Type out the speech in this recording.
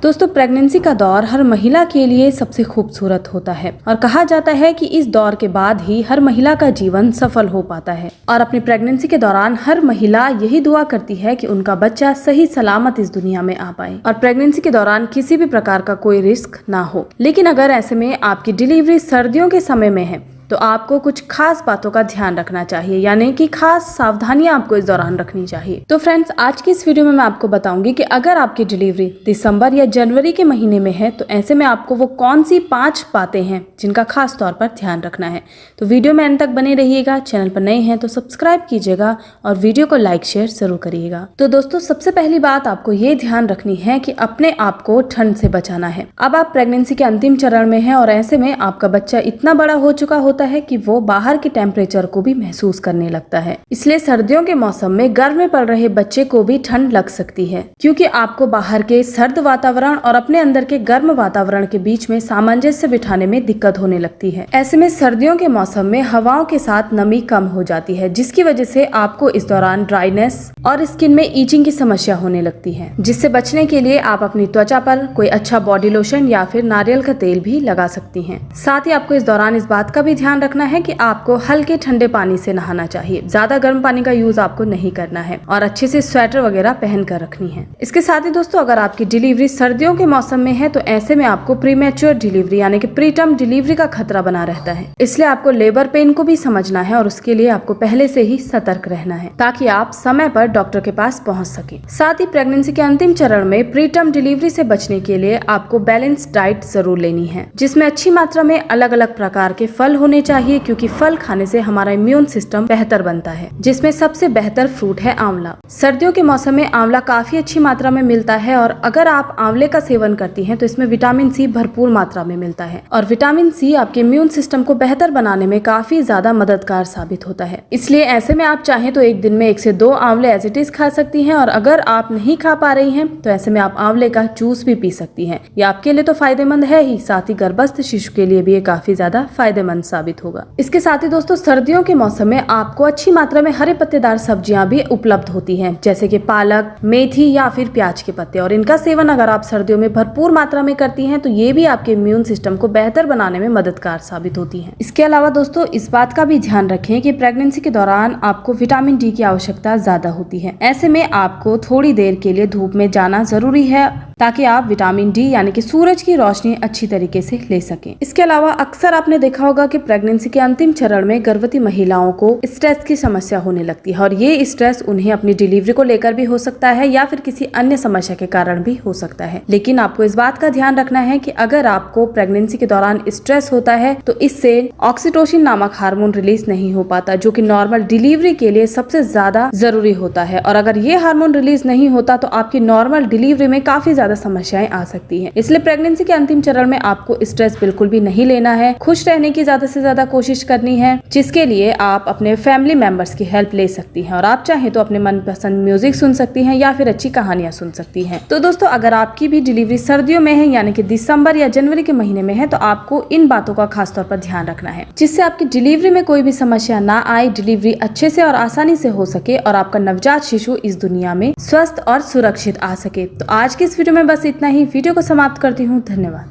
दोस्तों, प्रेगनेंसी का दौर हर महिला के लिए सबसे खूबसूरत होता है और कहा जाता है कि इस दौर के बाद ही हर महिला का जीवन सफल हो पाता है। और अपनी प्रेगनेंसी के दौरान हर महिला यही दुआ करती है कि उनका बच्चा सही सलामत इस दुनिया में आ पाए और प्रेगनेंसी के दौरान किसी भी प्रकार का कोई रिस्क ना हो। लेकिन अगर ऐसे में आपकी डिलीवरी सर्दियों के समय में है तो आपको कुछ खास बातों का ध्यान रखना चाहिए, यानी कि खास सावधानियां आपको इस दौरान रखनी चाहिए। तो फ्रेंड्स, आज की इस वीडियो में मैं आपको बताऊंगी कि अगर आपकी डिलीवरी दिसंबर या जनवरी के महीने में है तो ऐसे में आपको वो कौन सी 5 बातें हैं जिनका खास तौर पर ध्यान रखना है। तो वीडियो में अंत तक बने रहिएगा। चैनल पर नए हैं तो सब्सक्राइब कीजिएगा और वीडियो को लाइक शेयर जरूर करिएगा। तो दोस्तों, सबसे पहली बात आपको ये ध्यान रखनी है कि अपने आप को ठंड से बचाना है। अब आप प्रेगनेंसी के अंतिम चरण में हैं और ऐसे में आपका बच्चा इतना बड़ा हो चुका होता है कि वो बाहर के टेम्परेचर को भी महसूस करने लगता है। इसलिए सर्दियों के मौसम में गर्भ में पल रहे बच्चे को भी ठंड लग सकती है, क्योंकि आपको बाहर के सर्द वातावरण और अपने अंदर के गर्म वातावरण के बीच में सामंजस्य बिठाने में दिक्कत होने लगती है। ऐसे में सर्दियों के मौसम में हवाओं के साथ नमी कम हो जाती है, जिसकी वजह से आपको इस दौरान ड्राइनेस और स्किन में ईचिंग की समस्या होने लगती है, जिससे बचने के लिए आप अपनी त्वचा पर कोई अच्छा बॉडी लोशन या फिर नारियल का तेल भी लगा सकती हैं। साथ ही आपको इस दौरान इस बात का भी ध्यान रखना है कि आपको हल्के ठंडे पानी से नहाना चाहिए। ज्यादा गर्म पानी का यूज आपको नहीं करना है और अच्छे से स्वेटर वगैरह पहन कर रखनी है। इसके साथ ही दोस्तों, अगर आपकी डिलीवरी सर्दियों के मौसम में है तो ऐसे में आपको प्रीमेच्योर डिलीवरी यानी कि प्रीटर्म डिलीवरी का खतरा बना रहता है। इसलिए आपको लेबर पेन को भी समझना है और उसके लिए आपको पहले से ही सतर्क रहना है ताकि आप समय पर डॉक्टर के पास पहुंच सके। साथ ही प्रेगनेंसी के अंतिम चरण में प्रीटर्म डिलीवरी से बचने के लिए आपको बैलेंस डाइट जरूर लेनी है, जिसमें अच्छी मात्रा में अलग अलग प्रकार के फल होने चाहिए, क्योंकि फल खाने से हमारा इम्यून सिस्टम बेहतर बनता है, जिसमें सबसे बेहतर फ्रूट है आंवला। सर्दियों के मौसम में आंवला काफी अच्छी मात्रा में मिलता है और अगर आप आंवले का सेवन करती हैं तो इसमें विटामिन सी भरपूर मात्रा में मिलता है और विटामिन सी आपके इम्यून सिस्टम को बेहतर बनाने में काफी ज्यादा मददगार साबित होता है। इसलिए ऐसे में आप चाहें तो एक दिन में 1 से 2 आंवले एज इट इज खा सकती हैं और अगर आप नहीं खा पा रही हैं तो ऐसे में आप आंवले का जूस भी पी सकती हैं। ये आपके लिए तो फायदेमंद है ही, साथ ही गर्भस्थ शिशु के लिए भी ये काफी ज्यादा फायदेमंद साबित होगा। इसके साथ ही दोस्तों, सर्दियों के मौसम में आपको अच्छी मात्रा में हरे पत्तेदार सब्जियां भी उपलब्ध होती हैं, जैसे कि पालक, मेथी या फिर प्याज के पत्ते, और इनका सेवन अगर आप सर्दियों में भरपूर मात्रा में करती हैं तो ये भी आपके इम्यून सिस्टम को बेहतर बनाने में मददगार साबित होती हैं। इसके अलावा दोस्तों, इस बात का भी ध्यान रखें कि प्रेगनेंसी के दौरान आपको विटामिन डी की आवश्यकता ज्यादा होती है। ऐसे में आपको थोड़ी देर के लिए धूप में जाना जरूरी है ताकि आप विटामिन डी यानी कि सूरज की रोशनी अच्छी तरीके से ले सकें। इसके अलावा अक्सर आपने देखा होगा कि प्रेगनेंसी के अंतिम चरण में गर्भवती महिलाओं को स्ट्रेस की समस्या होने लगती है और ये स्ट्रेस उन्हें अपनी डिलीवरी को लेकर भी हो सकता है या फिर किसी अन्य समस्या के कारण भी हो सकता है। लेकिन आपको इस बात का ध्यान रखना है कि अगर आपको प्रेगनेंसी के दौरान स्ट्रेस होता है तो इससे ऑक्सीटोसिन नामक हार्मोन रिलीज नहीं हो पाता, जो कि नॉर्मल डिलीवरी के लिए सबसे ज्यादा जरूरी होता है। और अगर ये हार्मोन रिलीज नहीं होता तो आपकी नॉर्मल डिलीवरी में काफी ज्यादा समस्याएं आ सकती हैं। इसलिए प्रेगनेंसी के अंतिम चरण में आपको स्ट्रेस बिल्कुल भी नहीं लेना है। खुश रहने की ज्यादा से ज्यादा कोशिश करनी है, जिसके लिए आप अपने फैमिली मेंबर्स की हेल्प ले सकती हैं और आप चाहें तो अपने मनपसंद म्यूजिक सुन सकती हैं या फिर अच्छी कहानियां सुन सकती हैं। तो दोस्तों, अगर आपकी भी डिलीवरी सर्दियों में है यानी कि दिसंबर या जनवरी के महीने में है तो आपको इन बातों का खास तौर पर ध्यान रखना है, जिससे आपकी डिलीवरी में कोई भी समस्या ना आए, डिलीवरी अच्छे से और आसानी से हो सके और आपका नवजात शिशु इस दुनिया में स्वस्थ और सुरक्षित आ सके। तो आज की इस वीडियो में बस इतना ही। वीडियो को समाप्त करती हूँ। धन्यवाद।